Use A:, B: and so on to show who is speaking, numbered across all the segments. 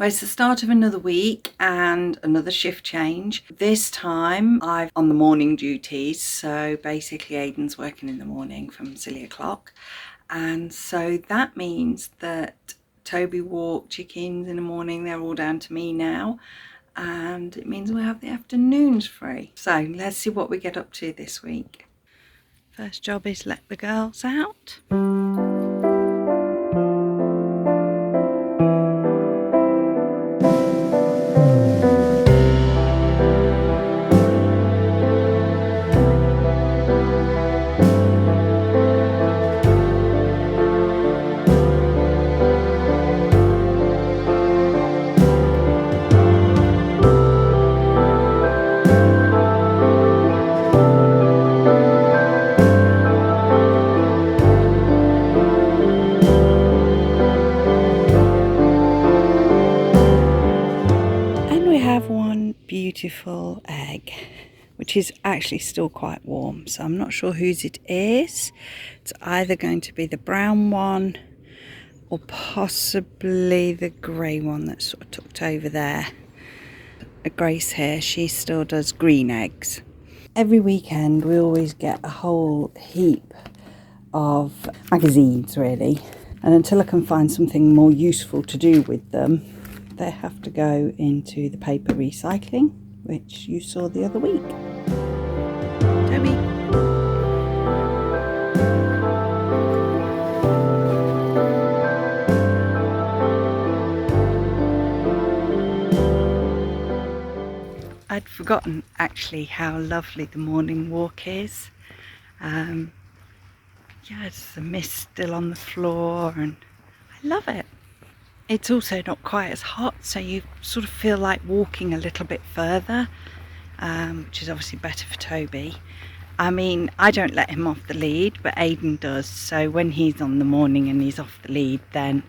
A: Well, it's the start of another week and another shift change. This time I'm on the morning duties, so basically Aidan's working in the morning from silly o'clock, and so that means that Toby walked chickens in the morning. They're all down to me now, and it means we'll have the afternoons free. So let's see what we get up to this week. First job is let the girls out. Beautiful egg, which is actually still quite warm, so I'm not sure whose it is. It's either going to be the brown one or possibly the grey one that's sort of tucked over there. Grace here, she still does green eggs. Every weekend we always get a whole heap of magazines really, and until I can find something more useful to do with them, they have to go into the paper recycling, which you saw the other week. Toby. I'd forgotten actually how lovely the morning walk is. Yeah, there's the mist still on the floor and I love it. It's also not quite as hot, so you sort of feel like walking a little bit further, which is obviously better for Toby. I mean, I don't let him off the lead, but Aidan does. So when he's on the morning and he's off the lead, then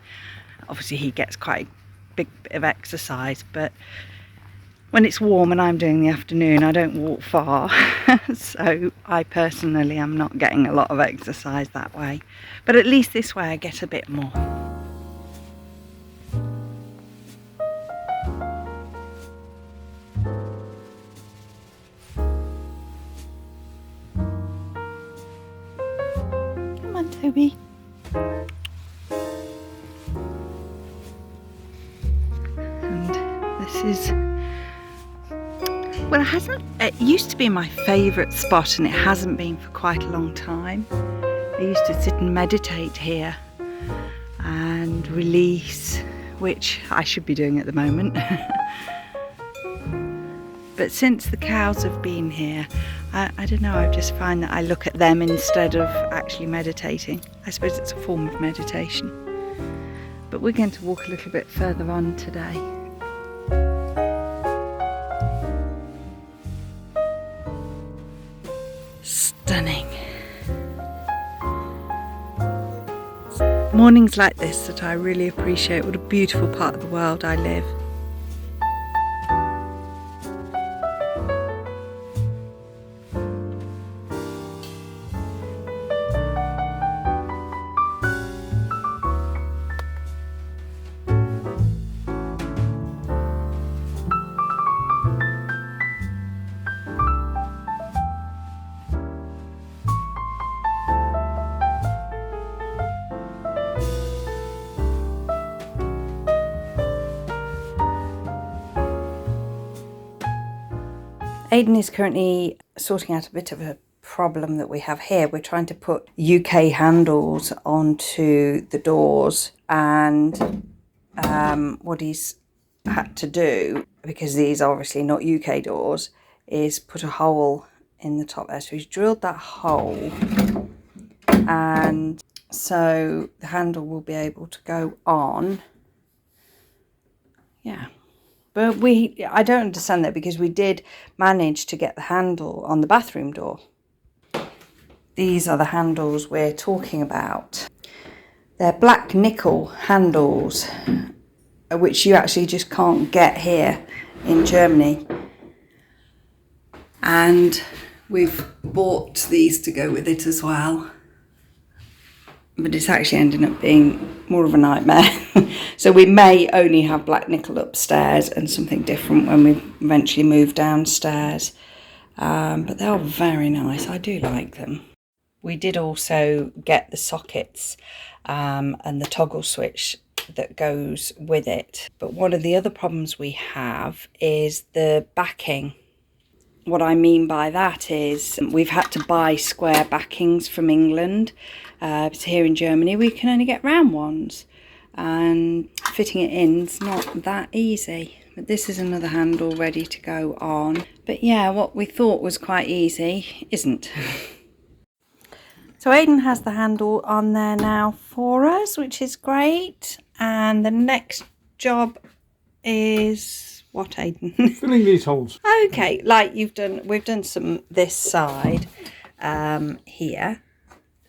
A: obviously he gets quite a big bit of exercise. But when it's warm and I'm doing the afternoon, I don't walk far. So I personally am not getting a lot of exercise that way. But at least this way I get a bit more. Toby. And this is, well, it used to be my favourite spot and it hasn't been for quite a long time. I used to sit and meditate here and release, which I should be doing at the moment. But since the cows have been here, I don't know, I just find that I look at them instead of actually meditating. I suppose it's a form of meditation. But we're going to walk a little bit further on today. Stunning. Mornings like this that I really appreciate. What a beautiful part of the world I live. Aidan is currently sorting out a bit of a problem that we have here. We're trying to put UK handles onto the doors, and what he's had to do, because these are obviously not UK doors, is put a hole in the top there. So he's drilled that hole, and so the handle will be able to go on. Yeah. But I don't understand that, because we did manage to get the handle on the bathroom door. These are the handles we're talking about. They're black nickel handles, which you actually just can't get here in Germany. And we've bought these to go with it as well. But it's actually ended up being more of a nightmare. So we may only have black nickel upstairs and something different when we eventually move downstairs. But they are very nice. I do like them. We did also get the sockets and the toggle switch that goes with it. But one of the other problems we have is the backing. What I mean by that is we've had to buy square backings from England. So here in Germany we can only get round ones, and fitting it in is not that easy. But this is another handle ready to go on. But yeah, what we thought was quite easy isn't. So Aidan has the handle on there now for us, which is great. And the next job is what, Aidan?
B: Filling these holes.
A: Okay, like you've done, we've done some this side here,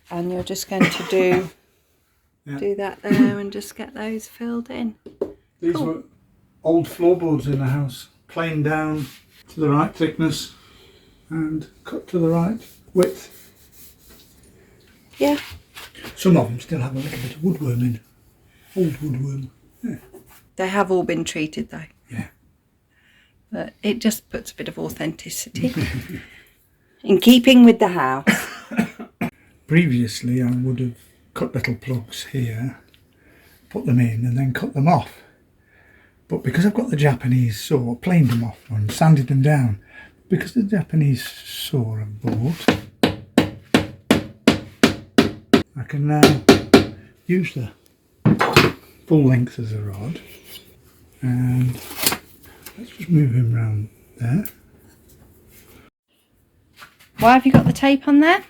A: and you're just going to do do that there and just get those filled in.
B: These were old floorboards in the house, planed down to the right thickness and cut to the right width.
A: Yeah.
B: Some of them still have a little bit of woodworm in. Old woodworm. Yeah.
A: They have all been treated though.
B: Yeah.
A: But it just puts a bit of authenticity in keeping with the house.
B: Previously I would have cut little plugs here, put them in and then cut them off. But because I've got the Japanese saw, planed them off and sanded them down. Because the Japanese saw I've bought, I can now use the full length of the rod, and let's just move him round there.
A: Why have you got the tape on there?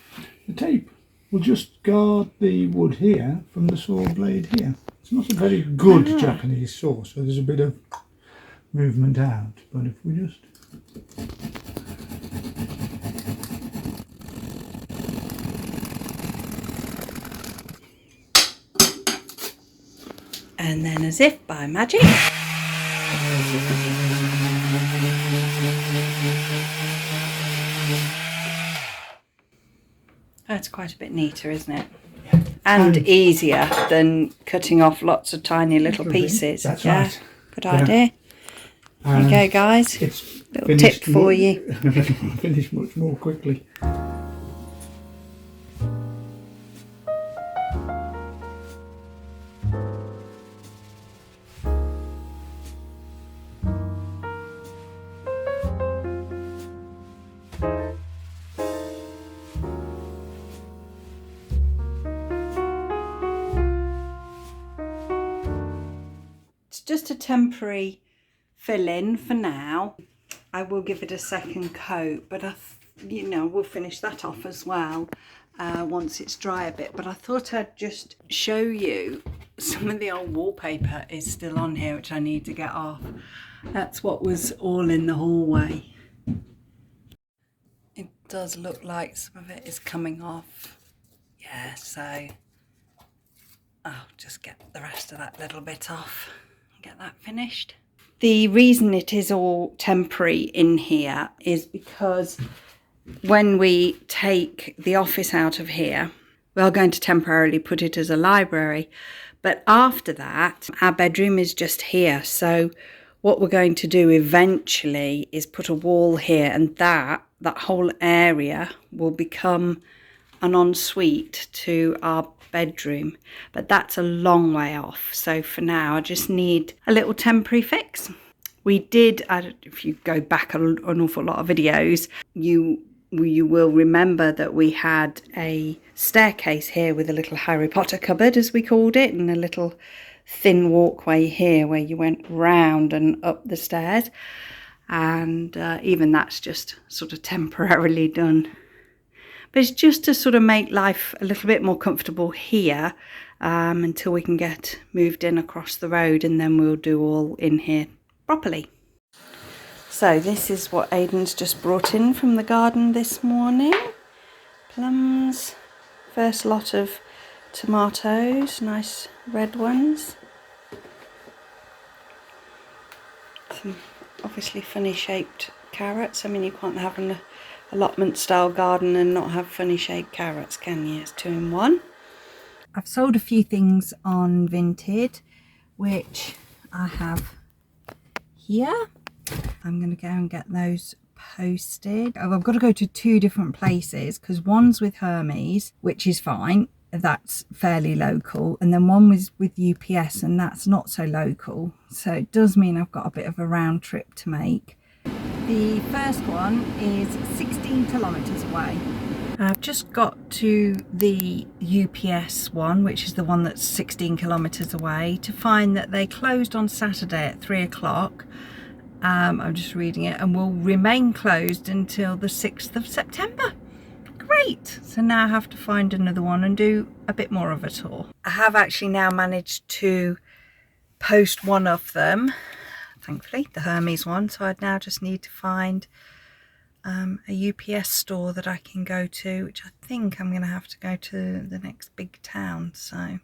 B: The tape will just guard the wood here from the saw blade here. It's not a very good Japanese saw, so there's a bit of movement out, but if we just...
A: And then as if by magic, that's quite a bit neater, isn't it? And easier than cutting off lots of tiny little pieces.
B: That's right.
A: Good idea. There you go, guys.
B: It's
A: little tip for you.
B: Finish much more quickly.
A: It's just a temporary fill-in for now. I will give it a second coat, but we'll finish that off as well once it's dry a bit. But I thought I'd just show you some of the old wallpaper is still on here, which I need to get off. That's what was all in the hallway. It does look like some of it is coming off. Yeah, so I'll just get the rest of that little bit off and get that finished. The reason it is all temporary in here is because when we take the office out of here, we are going to temporarily put it as a library. But after that, our bedroom is just here. So what we're going to do eventually is put a wall here, and that whole area will become an ensuite to our bedroom. But that's a long way off. So for now, I just need a little temporary fix. We did, if you go back an awful lot of videos, you will remember that we had a staircase here with a little Harry Potter cupboard, as we called it, and a little thin walkway here where you went round and up the stairs. And even that's just sort of temporarily done. But it's just to sort of make life a little bit more comfortable here until we can get moved in across the road, and then we'll do all in here properly. So this is what Aidan's just brought in from the garden this morning. Plums, first lot of tomatoes, nice red ones. Some obviously funny shaped carrots. I mean, you can't have an allotment style garden and not have funny shaped carrots, can you? It's 2 in 1. I've sold a few things on Vinted. which I have here. I'm going to go and get those posted. Oh, I've got to go to 2 different places because one's with Hermes, which is fine. That's fairly local, and then one was with UPS, and that's not so local. So it does mean I've got a bit of a round trip to make. The first one is 16 kilometres away. I've just got to the UPS one, which is the one that's 16 kilometres away, to find that they closed on Saturday at 3 o'clock. I'm just reading it, and will remain closed until the 6th of September. Great! So now I have to find another one and do a bit more of a tour. I have actually now managed to post one of them, thankfully, the Hermes one. So I'd now just need to find a UPS store that I can go to, which I think I'm going to have to go to the next big town. So,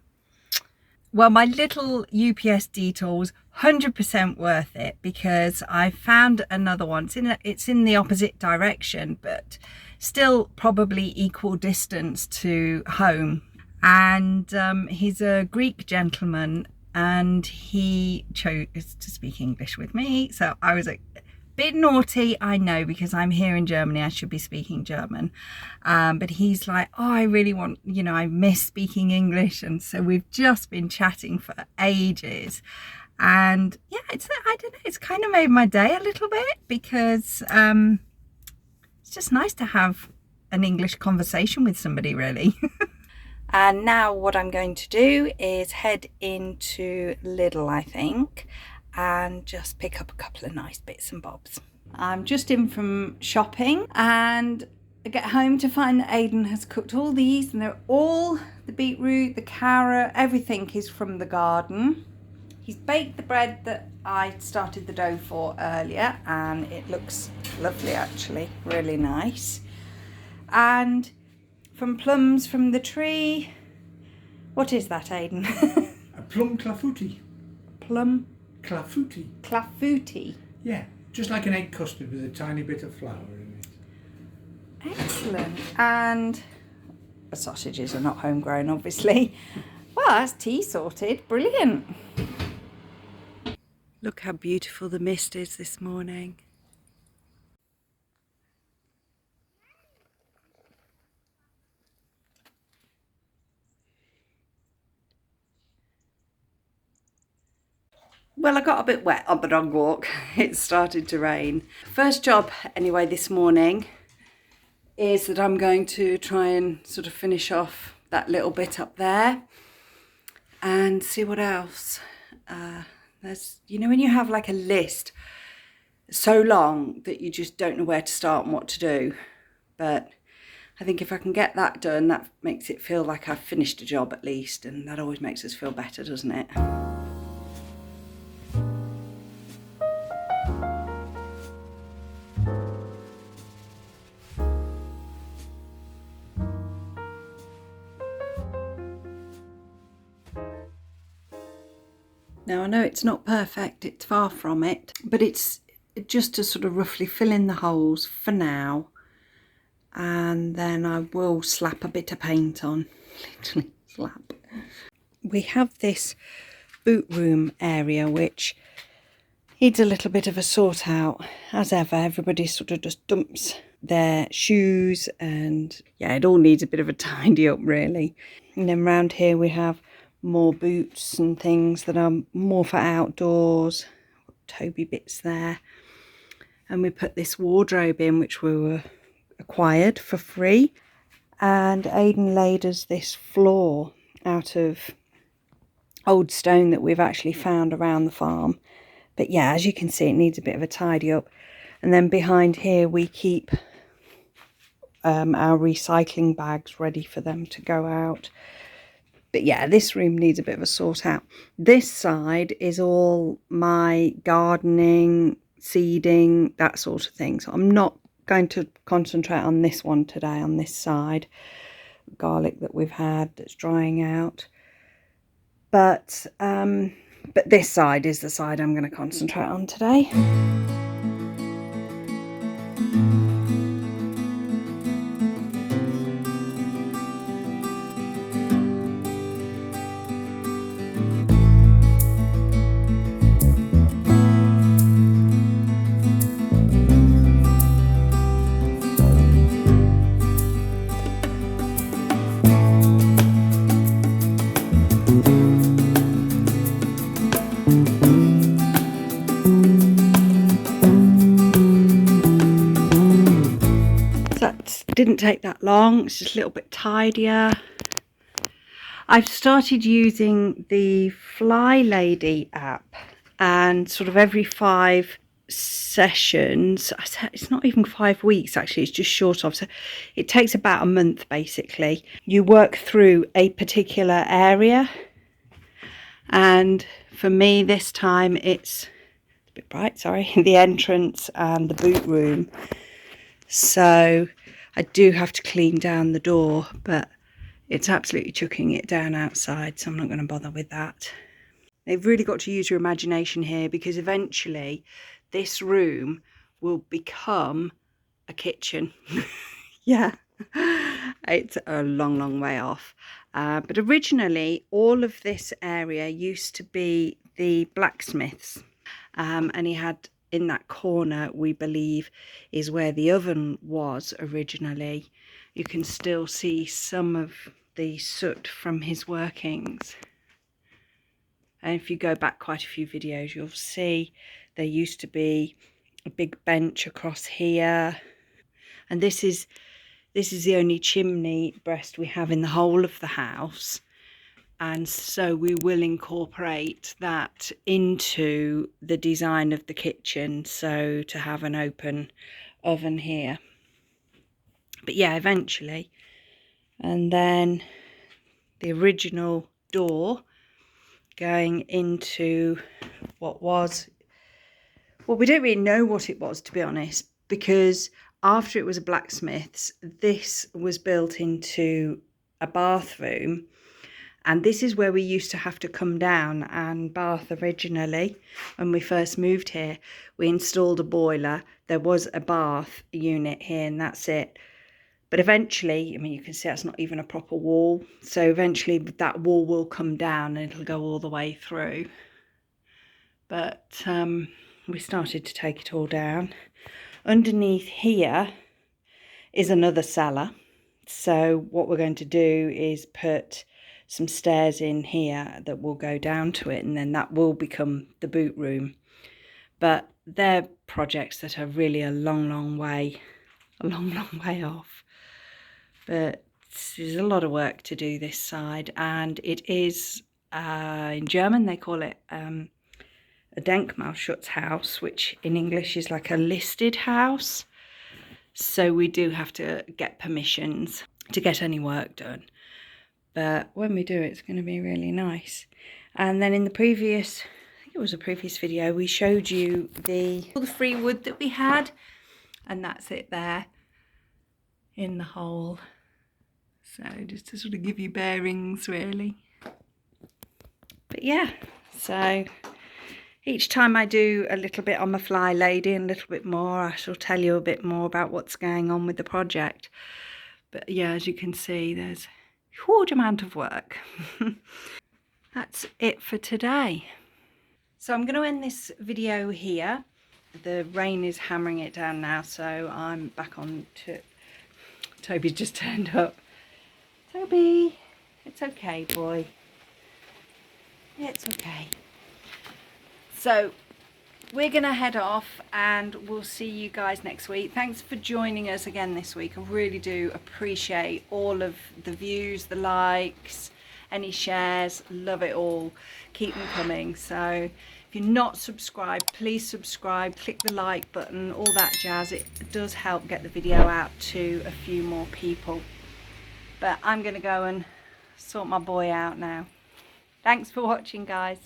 A: well, my little UPS detour was 100% worth it because I found another one. It's in the opposite direction, but still probably equal distance to home. And he's a Greek gentleman, and he chose to speak English with me. So I was like, bit naughty, I know, because I'm here in Germany, I should be speaking German, but he's like, oh, I really want, you know, I miss speaking English. And so we've just been chatting for ages, and yeah, I don't know, it's kind of made my day a little bit because it's just nice to have an English conversation with somebody, really. And now what I'm going to do is head into Lidl, I think, and just pick up a couple of nice bits and bobs. I'm just in from shopping, and I get home to find that Aidan has cooked all these, and they're all, the beetroot, the carrot, everything is from the garden. He's baked the bread that I started the dough for earlier, and it looks lovely actually, really nice. And from plums from the tree. What is that, Aidan?
B: A plum clafouti.
A: Plum?
B: Clafouti.
A: Clafouti.
B: Yeah, just like an egg custard with a tiny bit of flour in it.
A: Excellent. And the sausages are not homegrown, obviously. Well, that's tea sorted. Brilliant. Look how beautiful the mist is this morning. Well, I got a bit wet on the dog walk. It started to rain. First job, anyway, this morning is that I'm going to try and sort of finish off that little bit up there and see what else. There's, you know, when you have like a list so long that you just don't know where to start and what to do. But I think if I can get that done, that makes it feel like I've finished a job at least, and that always makes us feel better, doesn't it? Now I know it's not perfect, it's far from it, but it's just to sort of roughly fill in the holes for now, and then I will slap a bit of paint on, literally slap. We have this boot room area which needs a little bit of a sort out. As ever, everybody sort of just dumps their shoes, and yeah, it all needs a bit of a tidy up really. And then around here we have more boots and things that are more for outdoors, Toby bits there. And we put this wardrobe in, which we were acquired for free. And Aidan laid us this floor out of old stone that we've actually found around the farm. But yeah, as you can see, it needs a bit of a tidy up. And then behind here we keep our recycling bags ready for them to go out. But yeah, this room needs a bit of a sort out. This side is all my gardening, seeding, that sort of thing. So I'm not going to concentrate on this one today, on this side. Garlic that we've had that's drying out. But this side is the side I'm going to concentrate on today. didn't take that long. It's just a little bit tidier. I've started using the Fly Lady app, and sort of every 5 sessions, it's not even 5 weeks actually, it's just short of, so it takes about a month basically. You work through a particular area, and for me this time it's a bit bright, sorry, the entrance and the boot room. So I do have to clean down the door, but it's absolutely chucking it down outside, so I'm not going to bother with that. They've really got to use your imagination here, because eventually this room will become a kitchen. Yeah, it's a long way off. But originally all of this area used to be the blacksmith's, and he had, in that corner, we believe, is where the oven was originally. You can still see some of the soot from his workings. And if you go back quite a few videos, you'll see there used to be a big bench across here. And this is the only chimney breast we have in the whole of the house. And so we will incorporate that into the design of the kitchen, so to have an open oven here. But yeah, eventually. And then the original door going into what was, well, we don't really know what it was, to be honest, because after it was a blacksmith's, this was built into a bathroom. And this is where we used to have to come down and bath originally. When we first moved here, we installed a boiler. There was a bath unit here, and that's it. But eventually, I mean, you can see that's not even a proper wall. So eventually that wall will come down and it'll go all the way through. But we started to take it all down. Underneath here is another cellar. So what we're going to do is put some stairs in here that will go down to it, and then that will become the boot room. But they're projects that are really a long way off. But there's a lot of work to do this side, and it is, in German they call it a Denkmalschutzhaus, which in English is like a listed house. So we do have to get permissions to get any work done. But when we do, it's going to be really nice. And then in the previous, I think it was a previous video, we showed you all the free wood that we had. And that's it there in the hole. So just to sort of give you bearings, really. But yeah, so each time I do a little bit on my Fly Lady and a little bit more, I shall tell you a bit more about what's going on with the project. But yeah, as you can see, there's a huge amount of work. That's it for today. So I'm going to end this video here. The rain is hammering it down now, so I'm back on to... Toby's just turned up. Toby, it's okay, boy. It's okay. So we're going to head off, and we'll see you guys next week. Thanks for joining us again this week. I really do appreciate all of the views, the likes, any shares. Love it all. Keep them coming. So if you're not subscribed, please subscribe, click the like button, all that jazz. It does help get the video out to a few more people. But I'm going to go and sort my boy out now. Thanks for watching, guys.